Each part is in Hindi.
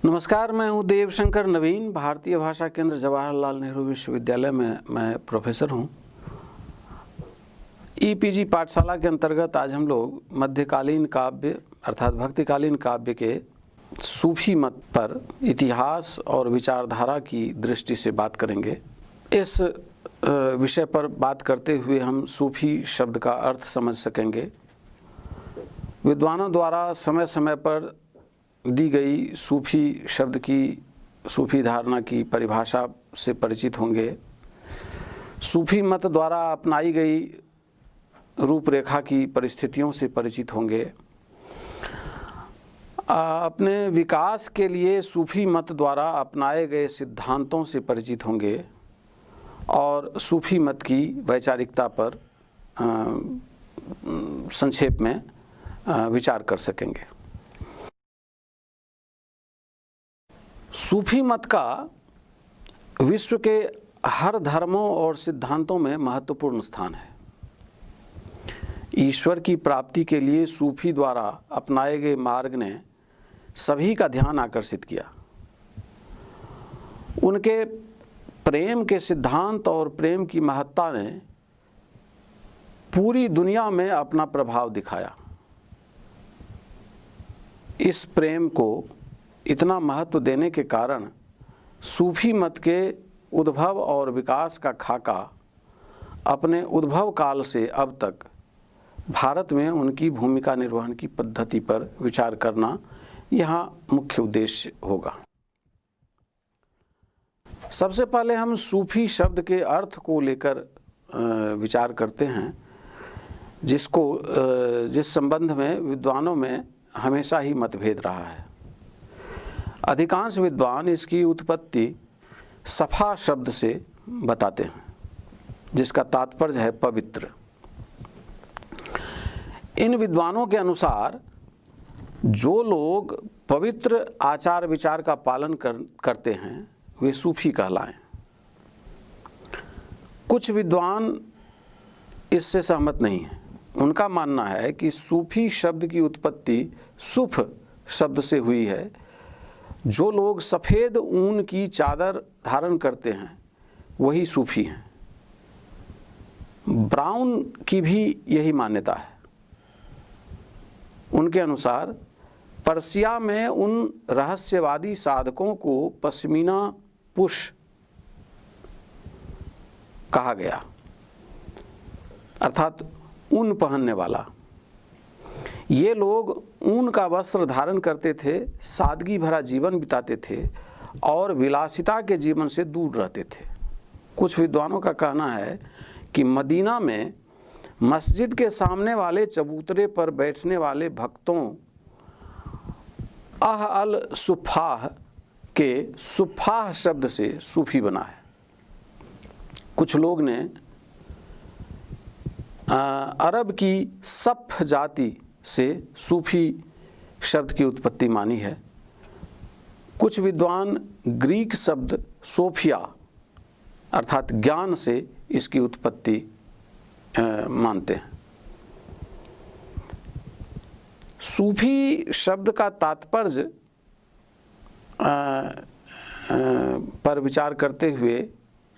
नमस्कार, मैं हूं देवशंकर नवीन। भारतीय भाषा केंद्र जवाहरलाल नेहरू विश्वविद्यालय में मैं प्रोफेसर हूं। ईपीजी पाठशाला के अंतर्गत आज हम लोग मध्यकालीन काव्य अर्थात भक्तिकालीन काव्य के सूफी मत पर इतिहास और विचारधारा की दृष्टि से बात करेंगे। इस विषय पर बात करते हुए हम सूफी शब्द का अर्थ समझ सकेंगे। विद्वानों द्वारा समय समय पर दी गई सूफी शब्द की, सूफी धारणा की परिभाषा से परिचित होंगे। सूफी मत द्वारा अपनाई गई रूपरेखा की परिस्थितियों से परिचित होंगे। अपने विकास के लिए सूफी मत द्वारा अपनाए गए सिद्धांतों से परिचित होंगे और सूफी मत की वैचारिकता पर संक्षेप में विचार कर सकेंगे। सूफी मत का विश्व के हर धर्मों और सिद्धांतों में महत्वपूर्ण स्थान है। ईश्वर की प्राप्ति के लिए सूफी द्वारा अपनाए गए मार्ग ने सभी का ध्यान आकर्षित किया। उनके प्रेम के सिद्धांत और प्रेम की महत्ता ने पूरी दुनिया में अपना प्रभाव दिखाया। इस प्रेम को इतना महत्व देने के कारण सूफी मत के उद्भव और विकास का खाका अपने उद्भव काल से अब तक भारत में उनकी भूमिका निर्वहन की पद्धति पर विचार करना यहाँ मुख्य उद्देश्य होगा। सबसे पहले हम सूफी शब्द के अर्थ को लेकर विचार करते हैं, जिस संबंध में विद्वानों में हमेशा ही मतभेद रहा है। अधिकांश विद्वान इसकी उत्पत्ति सफा शब्द से बताते हैं, जिसका तात्पर्य है पवित्र। इन विद्वानों के अनुसार जो लोग पवित्र आचार विचार का पालन करते हैं वे सूफी कहलाएं। कुछ विद्वान इससे सहमत नहीं हैं। उनका मानना है कि सूफी शब्द की उत्पत्ति सूफ शब्द से हुई है। जो लोग सफ़ेद ऊन की चादर धारण करते हैं वही सूफी हैं। ब्राउन की भी यही मान्यता है। उनके अनुसार पर्सिया में उन रहस्यवादी साधकों को पश्मीना पुष कहा गया, अर्थात ऊन पहनने वाला। ये लोग ऊन का वस्त्र धारण करते थे, सादगी भरा जीवन बिताते थे और विलासिता के जीवन से दूर रहते थे। कुछ विद्वानों का कहना है कि मदीना में मस्जिद के सामने वाले चबूतरे पर बैठने वाले भक्तों अल सुफ़ाह के सुफ़ाह शब्द से सूफी बना है। कुछ लोग ने अरब की सफ़ जाति से सूफी शब्द की उत्पत्ति मानी है। कुछ विद्वान ग्रीक शब्द सोफिया अर्थात ज्ञान से इसकी उत्पत्ति मानते हैं। सूफी शब्द का तात्पर्य पर विचार करते हुए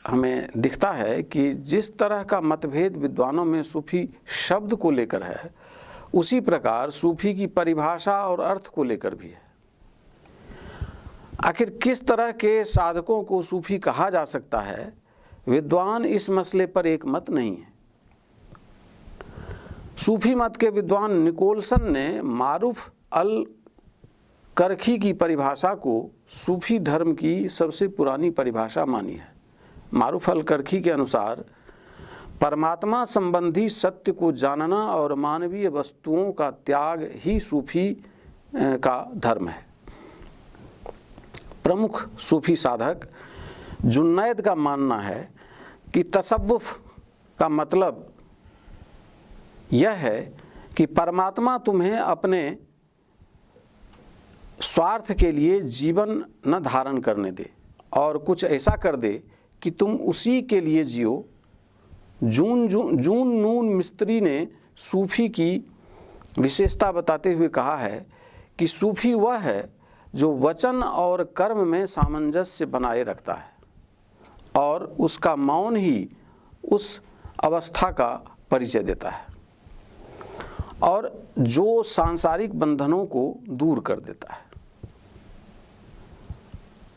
हमें दिखता है कि जिस तरह का मतभेद विद्वानों में सूफी शब्द को लेकर है, उसी प्रकार सूफी की परिभाषा और अर्थ को लेकर भी है। आखिर किस तरह के साधकों को सूफी कहा जा सकता है, विद्वान इस मसले पर एक मत नहीं है। सूफी मत के विद्वान निकोलसन ने मारूफ अल करखी की परिभाषा को सूफी धर्म की सबसे पुरानी परिभाषा मानी है। मारूफ अल करखी के अनुसार परमात्मा संबंधी सत्य को जानना और मानवीय वस्तुओं का त्याग ही सूफी का धर्म है। प्रमुख सूफी साधक जुन्नैद का मानना है कि तसव्वुफ का मतलब यह है कि परमात्मा तुम्हें अपने स्वार्थ के लिए जीवन न धारण करने दे और कुछ ऐसा कर दे कि तुम उसी के लिए जियो। जून नून मिस्त्री ने सूफी की विशेषता बताते हुए कहा है कि सूफी वह है जो वचन और कर्म में सामंजस्य बनाए रखता है और उसका मौन ही उस अवस्था का परिचय देता है और जो सांसारिक बंधनों को दूर कर देता है।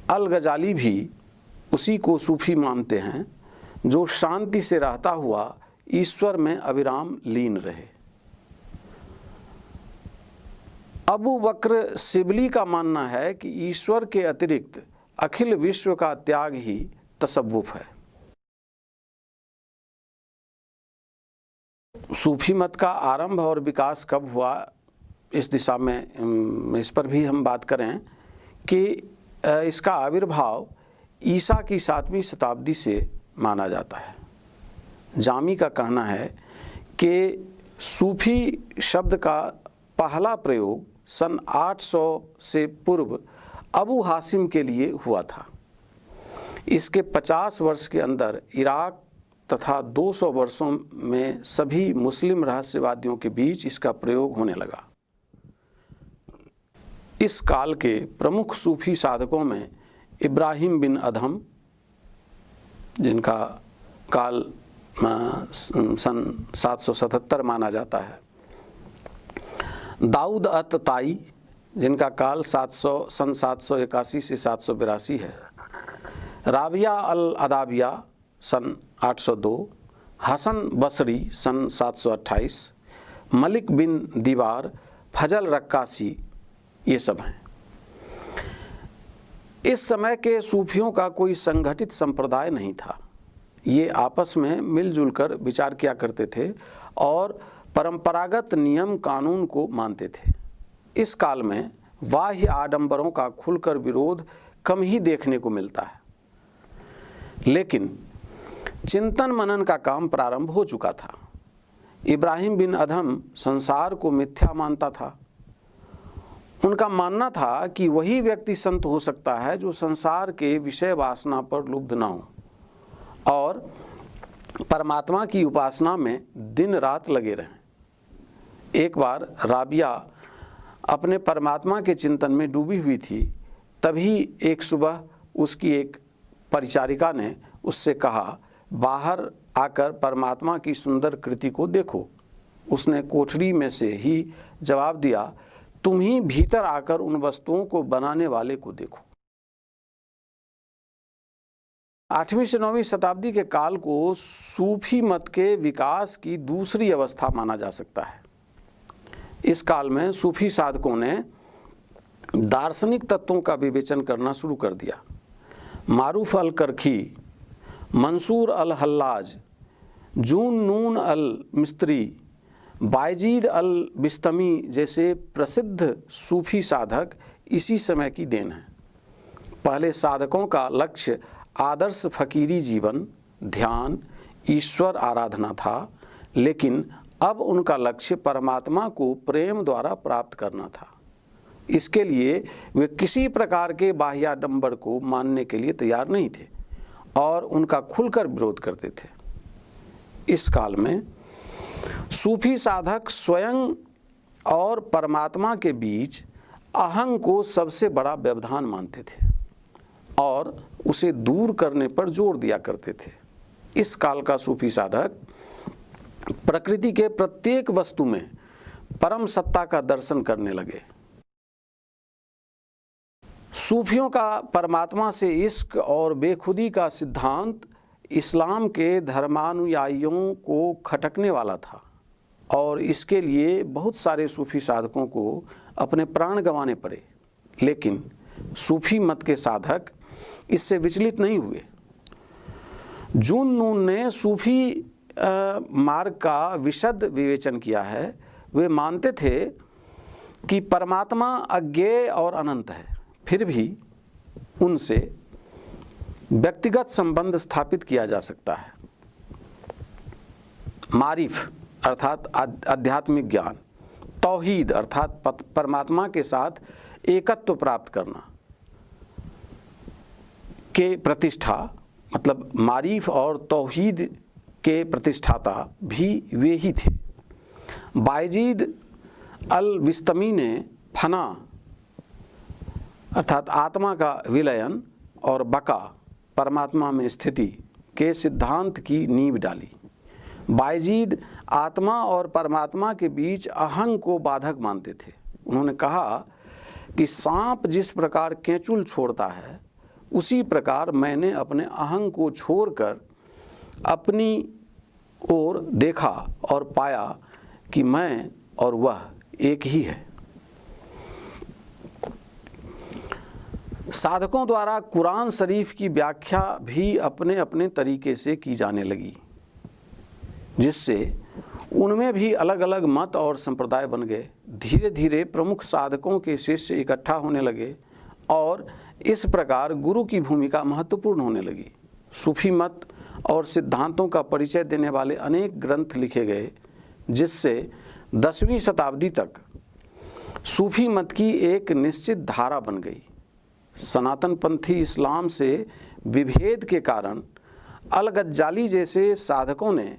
अल गजाली भी उसी को सूफी मानते हैं जो शांति से रहता हुआ ईश्वर में अविराम लीन रहे। अबू बकर शिबली का मानना है कि ईश्वर के अतिरिक्त अखिल विश्व का त्याग ही तसव्वुफ है। सूफी मत का आरंभ और विकास कब हुआ, इस दिशा में इस पर भी हम बात करें कि इसका आविर्भाव ईसा की 7वीं शताब्दी से माना जाता है। जामी का कहना है कि सूफी शब्द का पहला प्रयोग सन 800 से पूर्व अबू हासिम के लिए हुआ था। इसके 50 वर्ष के अंदर इराक तथा 200 वर्षों में सभी मुस्लिम रहस्यवादियों के बीच इसका प्रयोग होने लगा। इस काल के प्रमुख सूफी साधकों में इब्राहिम बिन अदहम, जिनका काल सन 777 माना जाता है, दाऊद अत ताई, जिनका काल सन 781 से 782 है, राबिया अल अदाबिया सन 802, हसन बसरी सन 728, मलिक बिन दीवार, फजल रक्कासी, ये सब हैं। इस समय के सूफियों का कोई संगठित संप्रदाय नहीं था। ये आपस में मिलजुल कर विचार किया करते थे और परंपरागत नियम कानून को मानते थे। इस काल में बाह्य आडंबरों का खुलकर विरोध कम ही देखने को मिलता है, लेकिन चिंतन मनन का काम प्रारंभ हो चुका था। इब्राहिम बिन अदहम संसार को मिथ्या मानता था। उनका मानना था कि वही व्यक्ति संत हो सकता है जो संसार के विषय वासना पर लुब्ध न हो और परमात्मा की उपासना में दिन रात लगे रहें। एक बार राबिया अपने परमात्मा के चिंतन में डूबी हुई थी। तभी एक सुबह उसकी एक परिचारिका ने उससे कहा, बाहर आकर परमात्मा की सुंदर कृति को देखो। उसने कोठरी में से ही जवाब दिया, तुम ही भीतर आकर उन वस्तुओं को बनाने वाले को देखो। 8वीं से 9वीं शताब्दी के काल को सूफी मत के विकास की दूसरी अवस्था माना जा सकता है। इस काल में सूफी साधकों ने दार्शनिक तत्वों का विवेचन करना शुरू कर दिया। मारूफ अल करखी, मंसूर अल हल्लाज, जून नून अल मिस्त्री, बायजीद अल बिस्तमी जैसे प्रसिद्ध सूफी साधक इसी समय की देन है। पहले साधकों का लक्ष्य आदर्श फकीरी जीवन, ध्यान, ईश्वर आराधना था, लेकिन अब उनका लक्ष्य परमात्मा को प्रेम द्वारा प्राप्त करना था। इसके लिए वे किसी प्रकार के बाह्याडंबर को मानने के लिए तैयार नहीं थे और उनका खुलकर विरोध करते थे। इस काल में सूफी साधक स्वयं और परमात्मा के बीच अहंग को सबसे बड़ा व्यवधान मानते थे और उसे दूर करने पर जोर दिया करते थे। इस काल का सूफी साधक प्रकृति के प्रत्येक वस्तु में परम सत्ता का दर्शन करने लगे। सूफियों का परमात्मा से इश्क और बेखुदी का सिद्धांत इस्लाम के धर्मानुयायियों को खटकने वाला था और इसके लिए बहुत सारे सूफी साधकों को अपने प्राण गंवाने पड़े। लेकिन सूफी मत के साधक इससे विचलित नहीं हुए। जून नून ने सूफी मार्ग का विशद विवेचन किया है। वे मानते थे कि परमात्मा अज्ञेय और अनंत है, फिर भी उनसे व्यक्तिगत संबंध स्थापित किया जा सकता है। मारिफ अर्थात आध्यात्मिक ज्ञान, तौहीद अर्थात परमात्मा के साथ एकत्व प्राप्त करना के प्रतिष्ठा, मतलब मारिफ और तौहीद के प्रतिष्ठाता भी वे ही थे। बायजीद अल विस्तमी ने फना अर्थात आत्मा का विलयन और बका, परमात्मा में स्थिति के सिद्धांत की नींव डाली। बायजीद आत्मा और परमात्मा के बीच अहंग को बाधक मानते थे। उन्होंने कहा कि सांप जिस प्रकार केंचुल छोड़ता है, उसी प्रकार मैंने अपने अहंग को छोड़कर अपनी ओर देखा और पाया कि मैं और वह एक ही है। साधकों द्वारा कुरान शरीफ की व्याख्या भी अपने अपने तरीके से की जाने लगी, जिससे उनमें भी अलग अलग मत और संप्रदाय बन गए। धीरे धीरे प्रमुख साधकों के शिष्य इकट्ठा होने लगे और इस प्रकार गुरु की भूमिका महत्वपूर्ण होने लगी। सूफी मत और सिद्धांतों का परिचय देने वाले अनेक ग्रंथ लिखे गए, जिससे 10वीं शताब्दी तक सूफी मत की एक निश्चित धारा बन गई। सनातन पंथी इस्लाम से विभेद के कारण अल-गज्जाली जैसे साधकों ने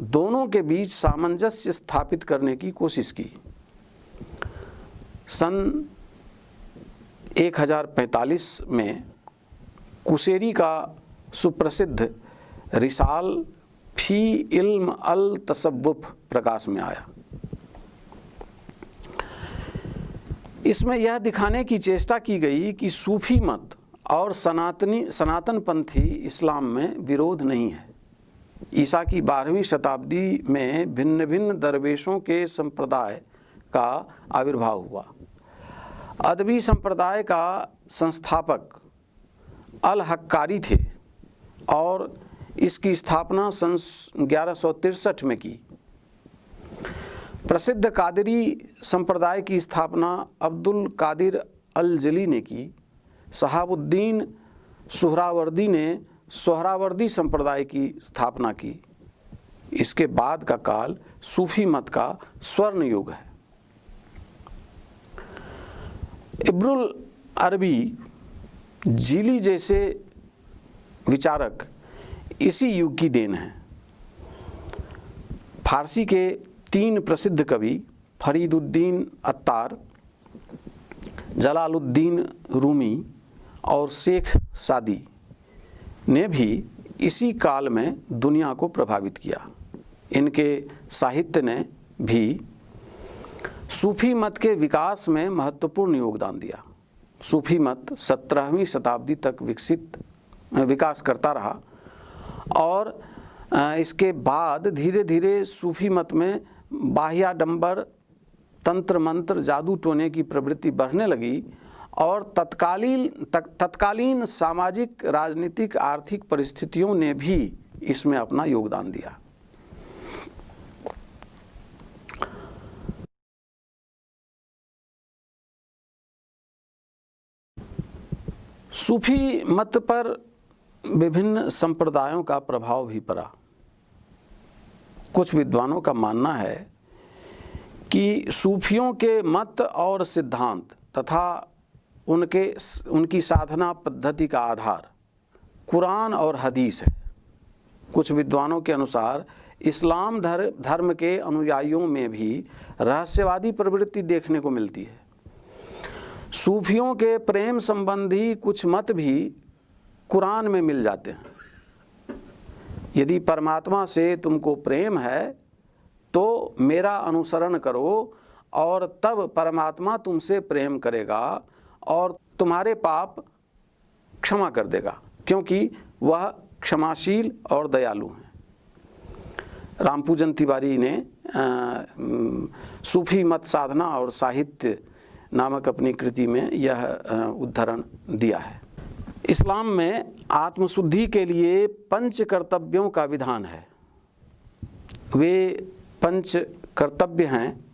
दोनों के बीच सामंजस्य स्थापित करने की कोशिश की। सन 1045 में कुशेरी का सुप्रसिद्ध रिसाल फी इल्म अल तसव्वुफ प्रकाश में आया। इसमें यह दिखाने की चेष्टा की गई कि सूफी मत और सनातन पंथी इस्लाम में विरोध नहीं है। ईसा की 12वीं शताब्दी में भिन्न भिन्न दरवेशों के संप्रदाय का आविर्भाव हुआ। अदबी संप्रदाय का संस्थापक अल हक्कारी थे और इसकी स्थापना सन 1163 में की। प्रसिद्ध कादरी संप्रदाय की स्थापना अब्दुल कादिर अल जिली ने की। शहाबुद्दीन सुहरावर्दी ने सोहरावर्दी संप्रदाय की स्थापना की। इसके बाद का काल सूफी मत का स्वर्ण युग है। इब्रुल अरबी जीली जैसे विचारक इसी युग की देन है। फारसी के 3 प्रसिद्ध कवि फरीदुद्दीन अत्तार, जलालुद्दीन रूमी और शेख सादी ने भी इसी काल में दुनिया को प्रभावित किया। इनके साहित्य ने भी सूफी मत के विकास में महत्वपूर्ण योगदान दिया। सूफी मत 17वीं शताब्दी तक विकास करता रहा और इसके बाद धीरे धीरे सूफी मत में बाह्याडंबर, तंत्र मंत्र, जादू टोने की प्रवृत्ति बढ़ने लगी और तत्कालीन सामाजिक, राजनीतिक, आर्थिक परिस्थितियों ने भी इसमें अपना योगदान दिया। सूफी मत पर विभिन्न संप्रदायों का प्रभाव भी पड़ा। कुछ विद्वानों का मानना है कि सूफियों के मत और सिद्धांत तथा उनकी साधना पद्धति का आधार कुरान और हदीस है। कुछ विद्वानों के अनुसार इस्लाम धर्म के अनुयायियों में भी रहस्यवादी प्रवृत्ति देखने को मिलती है। सूफियों के प्रेम संबंधी कुछ मत भी कुरान में मिल जाते हैं। यदि परमात्मा से तुमको प्रेम है तो मेरा अनुसरण करो और तब परमात्मा तुमसे प्रेम करेगा और तुम्हारे पाप क्षमा कर देगा, क्योंकि वह क्षमाशील और दयालु हैं। रामपूजन तिवारी ने सूफी मत साधना और साहित्य नामक अपनी कृति में यह उद्धरण दिया है। इस्लाम में आत्मशुद्धि के लिए 5 कर्तव्यों का विधान है। वे 5 कर्तव्य हैं: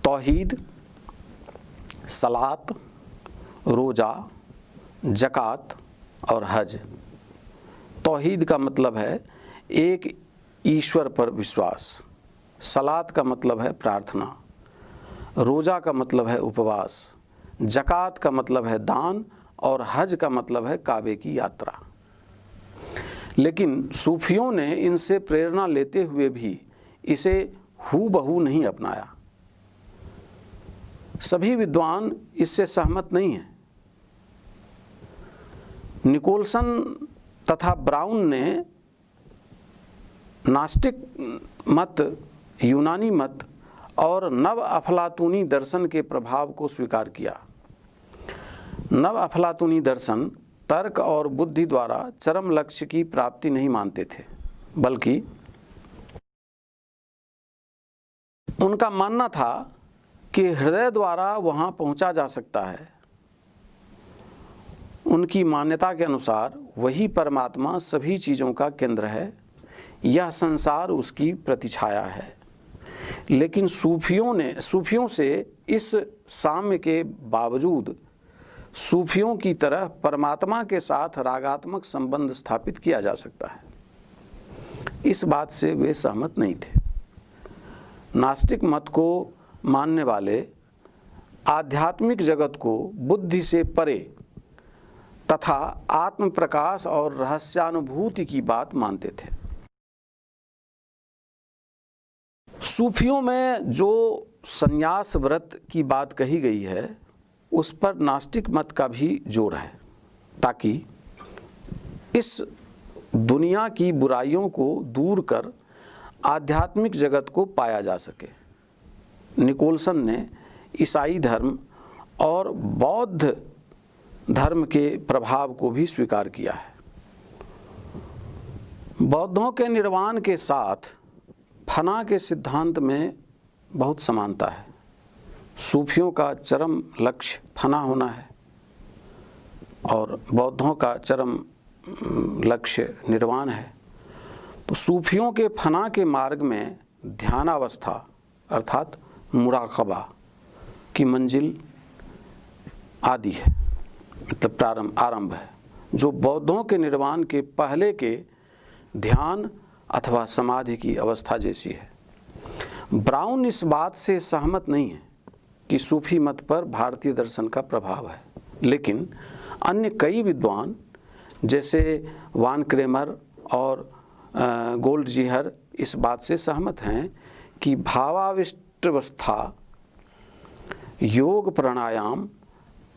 तौहीद, सलात, रोज़ा, ज़कात और हज। तौहीद का मतलब है एक ईश्वर पर विश्वास। सलात का मतलब है प्रार्थना। रोज़ा का मतलब है उपवास। ज़कात का मतलब है दान और हज का मतलब है काबे की यात्रा। लेकिन सूफियों ने इनसे प्रेरणा लेते हुए भी इसे हूबहू नहीं अपनाया। सभी विद्वान इससे सहमत नहीं हैं। निकोलसन तथा ब्राउन ने नास्तिक मत, यूनानी मत और नव अफलातूनी दर्शन के प्रभाव को स्वीकार किया। नव अफलातूनी दर्शन तर्क और बुद्धि द्वारा चरम लक्ष्य की प्राप्ति नहीं मानते थे, बल्कि उनका मानना था कि हृदय द्वारा वहां पहुंचा जा सकता है। उनकी मान्यता के अनुसार वही परमात्मा सभी चीज़ों का केंद्र है, यह संसार उसकी प्रतिछाया है। लेकिन सूफियों से इस साम्य के बावजूद सूफियों की तरह परमात्मा के साथ रागात्मक संबंध स्थापित किया जा सकता है, इस बात से वे सहमत नहीं थे। नास्तिक मत को मानने वाले आध्यात्मिक जगत को बुद्धि से परे तथा आत्म प्रकाश और रहस्यानुभूति की बात मानते थे। सूफियों में जो संन्यास व्रत की बात कही गई है, उस पर नास्तिक मत का भी जोर है, ताकि इस दुनिया की बुराइयों को दूर कर आध्यात्मिक जगत को पाया जा सके। निकोलसन ने ईसाई धर्म और बौद्ध धर्म के प्रभाव को भी स्वीकार किया है। बौद्धों के निर्वाण के साथ फना के सिद्धांत में बहुत समानता है। सूफियों का चरम लक्ष्य फना होना है और बौद्धों का चरम लक्ष्य निर्वाण है। तो सूफियों के फना के मार्ग में ध्यानावस्था अर्थात मुराकबा की मंजिल आदि है, मतलब आरंभ है, जो बौद्धों के निर्वाण के पहले के ध्यान अथवा समाधि की अवस्था जैसी है। ब्राउन इस बात से सहमत नहीं है कि सूफी मत पर भारतीय दर्शन का प्रभाव है, लेकिन अन्य कई विद्वान जैसे वान क्रेमर और गोल्डजीहर इस बात से सहमत हैं कि भावाविष्टावस्था, योग, प्राणायाम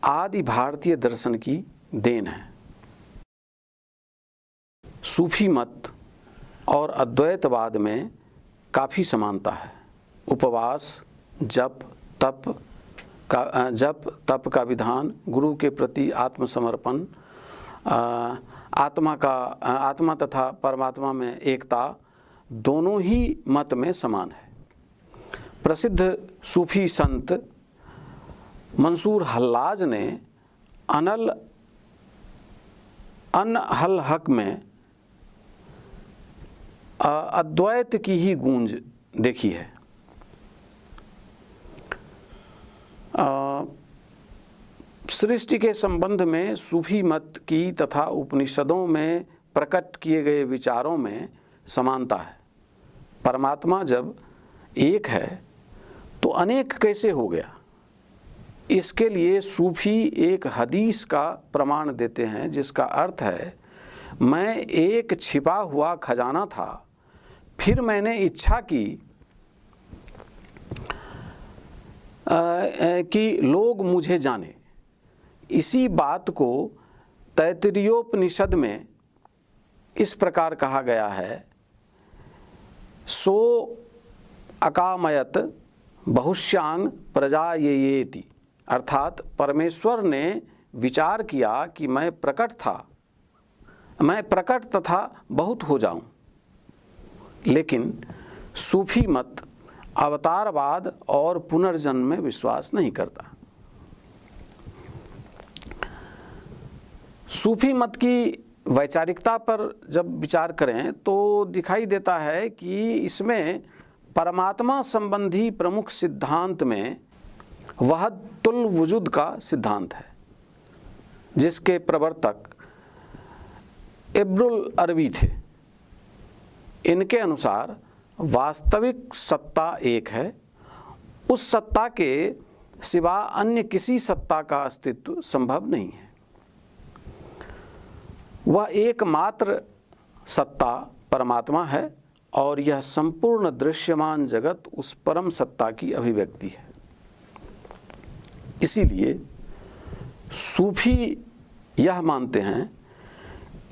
आदि भारतीय दर्शन की देन है। सूफी मत और अद्वैतवाद में काफ़ी समानता है। उपवास, जप तप का विधान, गुरु के प्रति आत्मसमर्पण, आत्मा तथा परमात्मा में एकता दोनों ही मत में समान है। प्रसिद्ध सूफी संत मंसूर हल्लाज ने अनहल हक में अद्वैत की ही गूंज देखी है। सृष्टि के संबंध में सूफी मत की तथा उपनिषदों में प्रकट किए गए विचारों में समानता है। परमात्मा जब एक है तो अनेक कैसे हो गया? इसके लिए सूफी एक हदीस का प्रमाण देते हैं, जिसका अर्थ है, मैं एक छिपा हुआ खजाना था, फिर मैंने इच्छा की कि लोग मुझे जाने। इसी बात को तैत्तिरीयोपनिषद में इस प्रकार कहा गया है, सो अकामयत बहुश्यांग प्रजायेति, अर्थात परमेश्वर ने विचार किया कि मैं प्रकट तथा बहुत हो जाऊं। लेकिन सूफी मत अवतारवाद और पुनर्जन्म में विश्वास नहीं करता। सूफी मत की वैचारिकता पर जब विचार करें तो दिखाई देता है कि इसमें परमात्मा संबंधी प्रमुख सिद्धांत में वहदतुल वजूद का सिद्धांत है, जिसके प्रवर्तक इब्नुल अरबी थे। इनके अनुसार वास्तविक सत्ता एक है, उस सत्ता के सिवा अन्य किसी सत्ता का अस्तित्व संभव नहीं है। वह एकमात्र सत्ता परमात्मा है और यह संपूर्ण दृश्यमान जगत उस परम सत्ता की अभिव्यक्ति है। इसीलिए सूफी यह मानते हैं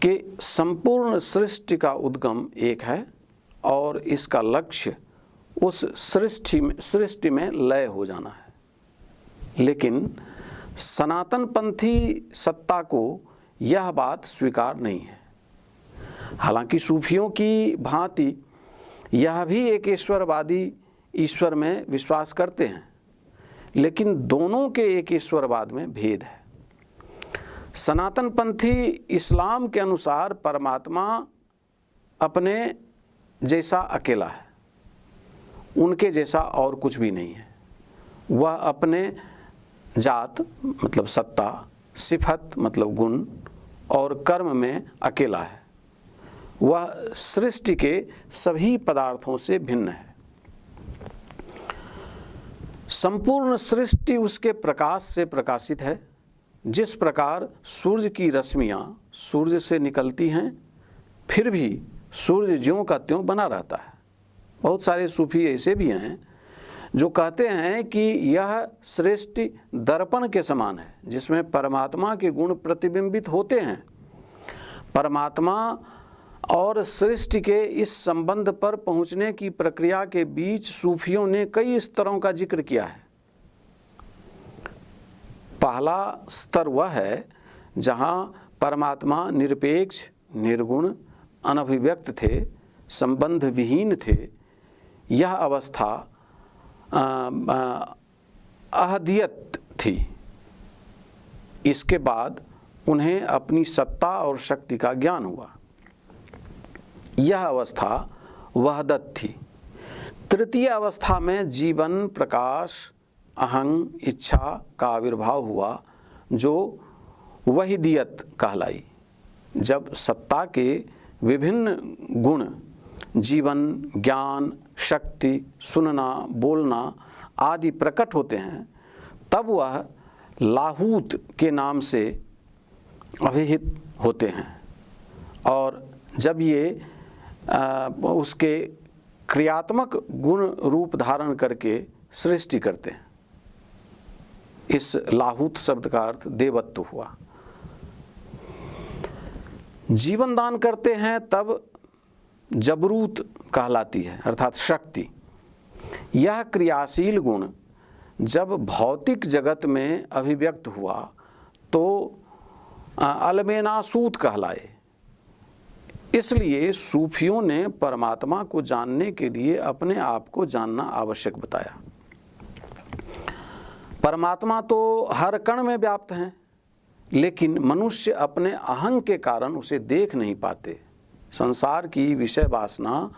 कि संपूर्ण सृष्टि का उद्गम एक है और इसका लक्ष्य उस सृष्टि में लय हो जाना है। लेकिन सनातन पंथी सत्ता को यह बात स्वीकार नहीं है। हालांकि सूफियों की भांति यह भी एक ईश्वरवादी ईश्वर में विश्वास करते हैं, लेकिन दोनों के एक ईश्वरवाद में भेद है। सनातन पंथी इस्लाम के अनुसार परमात्मा अपने जैसा अकेला है, उनके जैसा और कुछ भी नहीं है। वह अपने जात मतलब सत्ता, सिफत मतलब गुण और कर्म में अकेला है। वह सृष्टि के सभी पदार्थों से भिन्न है। संपूर्ण सृष्टि उसके प्रकाश से प्रकाशित है। जिस प्रकार सूर्य की रश्मियाँ सूर्य से निकलती हैं, फिर भी सूर्य ज्यों का त्यों बना रहता है। बहुत सारे सूफी ऐसे भी हैं जो कहते हैं कि यह सृष्टि दर्पण के समान है, जिसमें परमात्मा के गुण प्रतिबिंबित होते हैं। परमात्मा और सृष्टि के इस संबंध पर पहुंचने की प्रक्रिया के बीच सूफियों ने कई स्तरों का जिक्र किया है। पहला स्तर वह है जहां परमात्मा निरपेक्ष, निर्गुण, अनभिव्यक्त थे, संबंध विहीन थे। यह अवस्था अहदियत थी। इसके बाद उन्हें अपनी सत्ता और शक्ति का ज्ञान हुआ। यह अवस्था वहदत थी। तृतीय अवस्था में जीवन, प्रकाश, अहंग, इच्छा का आविर्भाव हुआ, जो वहीदियत कहलाई। जब सत्ता के विभिन्न गुण जीवन, ज्ञान, शक्ति, सुनना, बोलना आदि प्रकट होते हैं, तब वह लाहूत के नाम से अभिहित होते हैं। और जब ये उसके क्रियात्मक गुण रूप धारण करके सृष्टि करते हैं। इस लाहूत शब्द का अर्थ देवत्व हुआ। जीवन दान करते हैं तब जबरूत कहलाती है, अर्थात शक्ति। यह क्रियाशील गुण जब भौतिक जगत में अभिव्यक्त हुआ तो अलमेनासूत कहलाए। इसलिए सूफियों ने परमात्मा को जानने के लिए अपने आप को जानना आवश्यक बताया। परमात्मा तो हर कण में व्याप्त हैं, लेकिन मनुष्य अपने अहंग के कारण उसे देख नहीं पाते। संसार की विषय वासना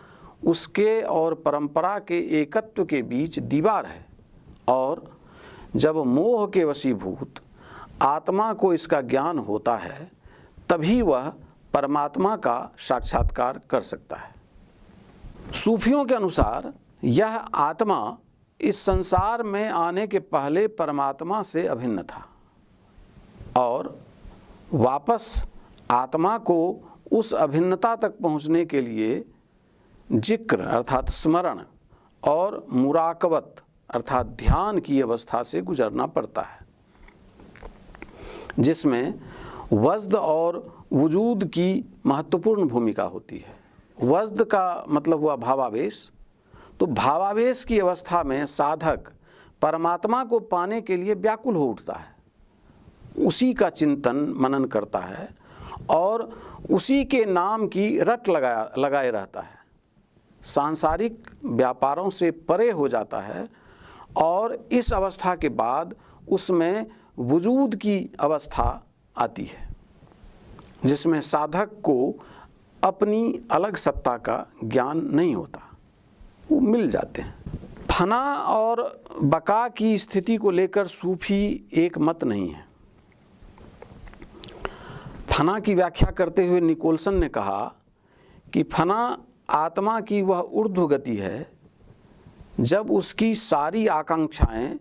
उसके और परंपरा के एकत्व के बीच दीवार है, और जब मोह के वशीभूत आत्मा को इसका ज्ञान होता है, तभी वह परमात्मा का साक्षात्कार कर सकता है। सूफियों के अनुसार यह आत्मा इस संसार में आने के पहले परमात्मा से अभिन्न था, और वापस आत्मा को उस अभिन्नता तक पहुंचने के लिए जिक्र अर्थात स्मरण और मुराकबत अर्थात ध्यान की अवस्था से गुजरना पड़ता है, जिसमें वज्द और वजूद की महत्वपूर्ण भूमिका होती है। वज्द का मतलब हुआ भावावेश। तो भावावेश की अवस्था में साधक परमात्मा को पाने के लिए व्याकुल हो उठता है, उसी का चिंतन मनन करता है और उसी के नाम की रट लगाए रहता है। सांसारिक व्यापारों से परे हो जाता है, और इस अवस्था के बाद उसमें वजूद की अवस्था आती है, जिसमें साधक को अपनी अलग सत्ता का ज्ञान नहीं होता, वो मिल जाते हैं। फना और बका की स्थिति को लेकर सूफी एक मत नहीं है। फना की व्याख्या करते हुए निकोलसन ने कहा कि फना आत्मा की वह ऊर्ध्व गति है जब उसकी सारी आकांक्षाएं,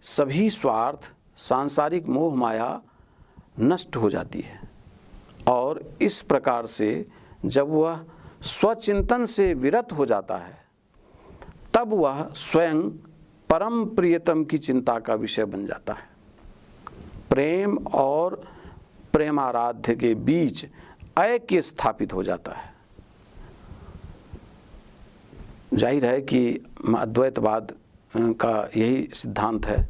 सभी स्वार्थ, सांसारिक मोह माया नष्ट हो जाती है, और इस प्रकार से जब वह स्वचिंतन से विरत हो जाता है, तब वह स्वयं परम प्रियतम की चिंता का विषय बन जाता है। प्रेम और प्रेमाराध्य के बीच ऐक्य स्थापित हो जाता है। जाहिर है कि अद्वैतवाद का यही सिद्धांत है।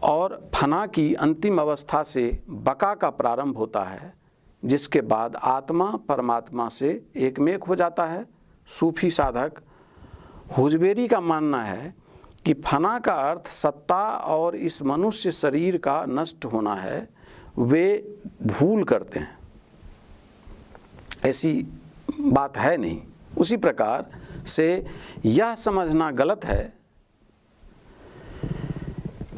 और फना की अंतिम अवस्था से बका का प्रारंभ होता है, जिसके बाद आत्मा परमात्मा से एकमेक हो जाता है। सूफी साधक हुजबेरी का मानना है कि फना का अर्थ सत्ता और इस मनुष्य शरीर का नष्ट होना है। वे भूल करते हैं, ऐसी बात है नहीं। उसी प्रकार से यह समझना गलत है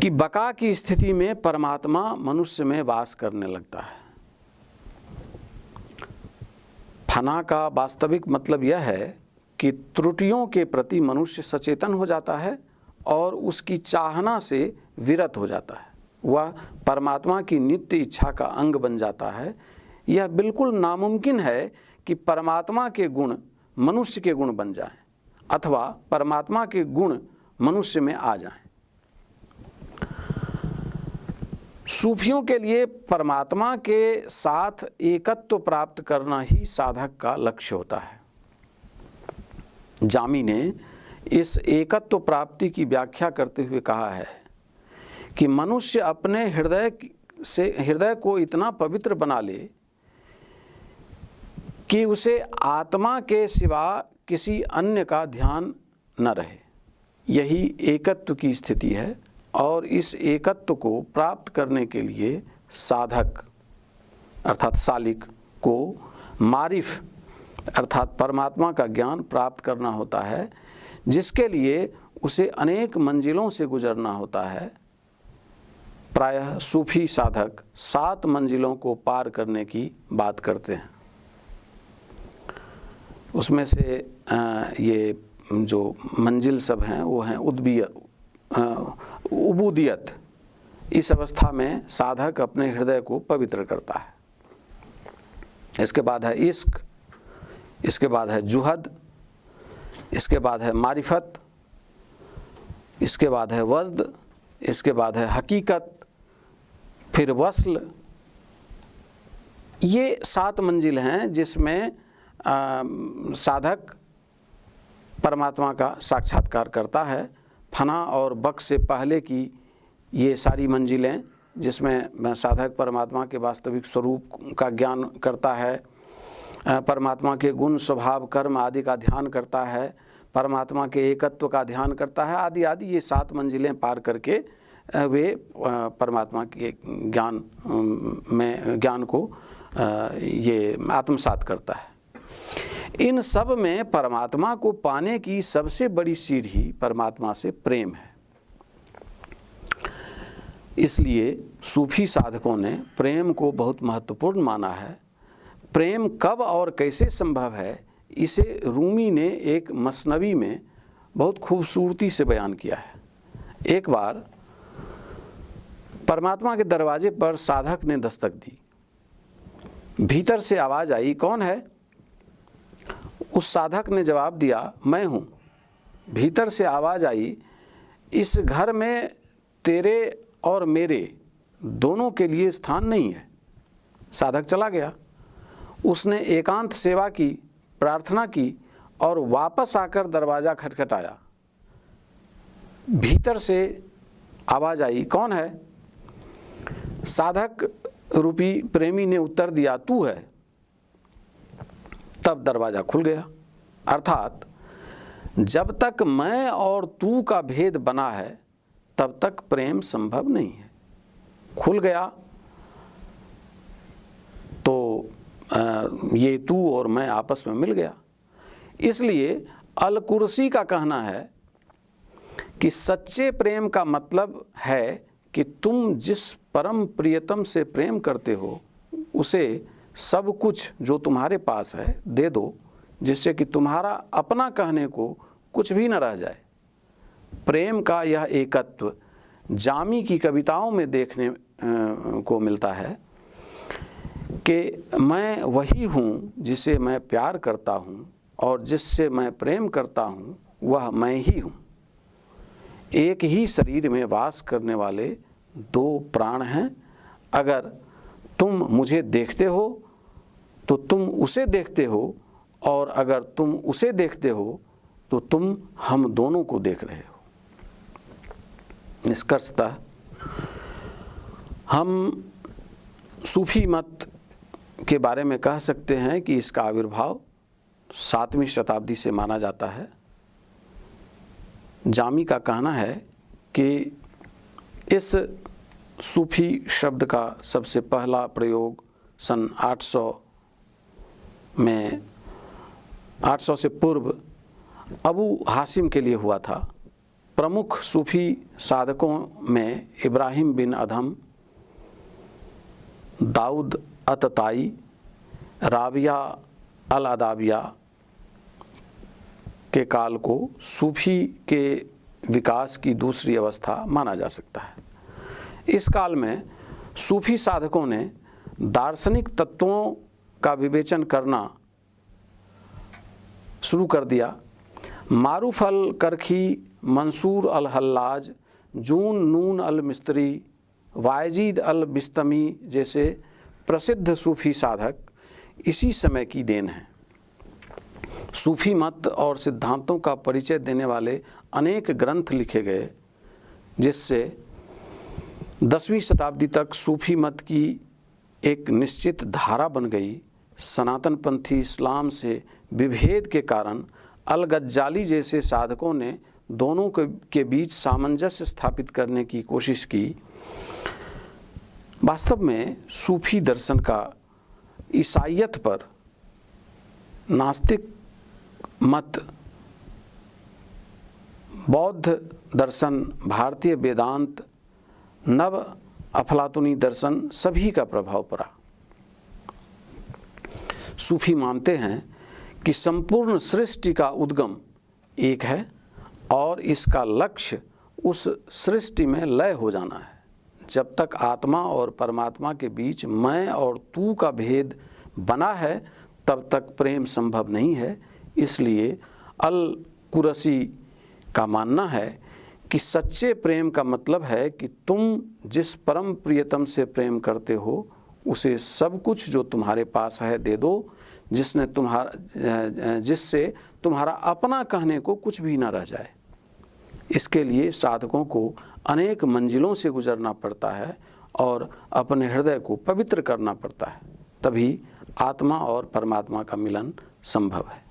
कि बका की स्थिति में परमात्मा मनुष्य में वास करने लगता है। फना का वास्तविक मतलब यह है कि त्रुटियों के प्रति मनुष्य सचेतन हो जाता है और उसकी चाहना से विरत हो जाता है। वह परमात्मा की नित्य इच्छा का अंग बन जाता है। यह बिल्कुल नामुमकिन है कि परमात्मा के गुण मनुष्य के गुण बन जाएं अथवा परमात्मा के गुण मनुष्य में आ जाएं। सूफियों के लिए परमात्मा के साथ एकत्व प्राप्त करना ही साधक का लक्ष्य होता है। जामी ने इस एकत्व प्राप्ति की व्याख्या करते हुए कहा है कि मनुष्य अपने हृदय को इतना पवित्र बना ले कि उसे आत्मा के सिवा किसी अन्य का ध्यान न रहे। यही एकत्व की स्थिति है और इस एकत्व को प्राप्त करने के लिए साधक अर्थात सालिक को मारिफ अर्थात परमात्मा का ज्ञान प्राप्त करना होता है, जिसके लिए उसे अनेक मंजिलों से गुजरना होता है। प्रायः सूफी साधक 7 मंजिलों को पार करने की बात करते हैं। उसमें से ये जो मंजिल सब हैं वो हैं उबूदियत। इस अवस्था में साधक अपने हृदय को पवित्र करता है। इसके बाद है इश्क, इसके बाद है जुहद, इसके बाद है मारिफत, इसके बाद है वज्द, इसके बाद है हकीकत, फिर वस्ल। ये 7 मंजिल हैं जिसमें साधक परमात्मा का साक्षात्कार करता है। फना और बक से पहले की ये सारी मंजिलें जिसमें साधक परमात्मा के वास्तविक स्वरूप का ज्ञान करता है, परमात्मा के गुण स्वभाव कर्म आदि का ध्यान करता है, परमात्मा के एकत्व का ध्यान करता है, आदि आदि ये 7 मंजिलें पार करके वे परमात्मा के ज्ञान को ये आत्मसात करता है। इन सब में परमात्मा को पाने की सबसे बड़ी सीढ़ी परमात्मा से प्रेम है। इसलिए सूफी साधकों ने प्रेम को बहुत महत्वपूर्ण माना है। प्रेम कब और कैसे संभव है, इसे रूमी ने एक मसनवी में बहुत खूबसूरती से बयान किया है। एक बार परमात्मा के दरवाजे पर साधक ने दस्तक दी। भीतर से आवाज़ आई, कौन है? उस साधक ने जवाब दिया, मैं हूँ। भीतर से आवाज़ आई, इस घर में तेरे और मेरे दोनों के लिए स्थान नहीं है। साधक चला गया। उसने एकांत सेवा की, प्रार्थना की और वापस आकर दरवाज़ा खटखटाया। भीतर से आवाज़ आई, कौन है? साधक रूपी प्रेमी ने उत्तर दिया, तू है। तब दरवाज़ा खुल गया। अर्थात जब तक मैं और तू का भेद बना है तब तक प्रेम संभव नहीं है। खुल गया तो ये तू और मैं आपस में मिल गया। इसलिए अल कुर्सी का कहना है कि सच्चे प्रेम का मतलब है कि तुम जिस परम प्रियतम से प्रेम करते हो उसे सब कुछ जो तुम्हारे पास है दे दो, जिससे कि तुम्हारा अपना कहने को कुछ भी न रह जाए। प्रेम का यह एकत्व जामी की कविताओं में देखने को मिलता है कि मैं वही हूँ जिसे मैं प्यार करता हूँ और जिससे मैं प्रेम करता हूँ वह मैं ही हूँ। एक ही शरीर में वास करने वाले 2 प्राण हैं। अगर तुम मुझे देखते हो तो तुम उसे देखते हो, और अगर तुम उसे देखते हो तो तुम हम दोनों को देख रहे हो। निष्कर्षतः हम सूफी मत के बारे में कह सकते हैं कि इसका आविर्भाव 7वीं शताब्दी से माना जाता है। जामी का कहना है कि इस सूफी शब्द का सबसे पहला प्रयोग सन 800 से पूर्व अबू हाशिम के लिए हुआ था। प्रमुख सूफी साधकों में इब्राहिम बिन अदहम, दाऊद अतताई, राबिया अल अदाबिया के काल को सूफी के विकास की दूसरी अवस्था माना जा सकता है। इस काल में सूफी साधकों ने दार्शनिक तत्वों का विवेचन करना शुरू कर दिया। मारूफ अल करखी, मंसूर अल हल्लाज, जून नून अल मिस्त्री, वायजीद अल बिस्तमी जैसे प्रसिद्ध सूफी साधक इसी समय की देन हैं। सूफी मत और सिद्धांतों का परिचय देने वाले अनेक ग्रंथ लिखे गए, जिससे 10वीं शताब्दी तक सूफी मत की एक निश्चित धारा बन गई। सनातनपंथी इस्लाम से विभेद के कारण अल-गज्जाली जैसे साधकों ने दोनों के बीच सामंजस्य स्थापित करने की कोशिश की। वास्तव में सूफी दर्शन का ईसाईयत पर नास्तिक मत, बौद्ध दर्शन, भारतीय वेदांत, नव अफलातुनी दर्शन सभी का प्रभाव पड़ा। सूफी मानते हैं कि संपूर्ण सृष्टि का उद्गम एक है और इसका लक्ष्य उस सृष्टि में लय हो जाना है। जब तक आत्मा और परमात्मा के बीच मैं और तू का भेद बना है तब तक प्रेम संभव नहीं है। इसलिए अल कुरसी का मानना है कि सच्चे प्रेम का मतलब है कि तुम जिस परम प्रियतम से प्रेम करते हो उसे सब कुछ जो तुम्हारे पास है दे दो, जिससे तुम्हारा अपना कहने को कुछ भी न रह जाए। इसके लिए साधकों को अनेक मंजिलों से गुजरना पड़ता है और अपने हृदय को पवित्र करना पड़ता है, तभी आत्मा और परमात्मा का मिलन संभव है।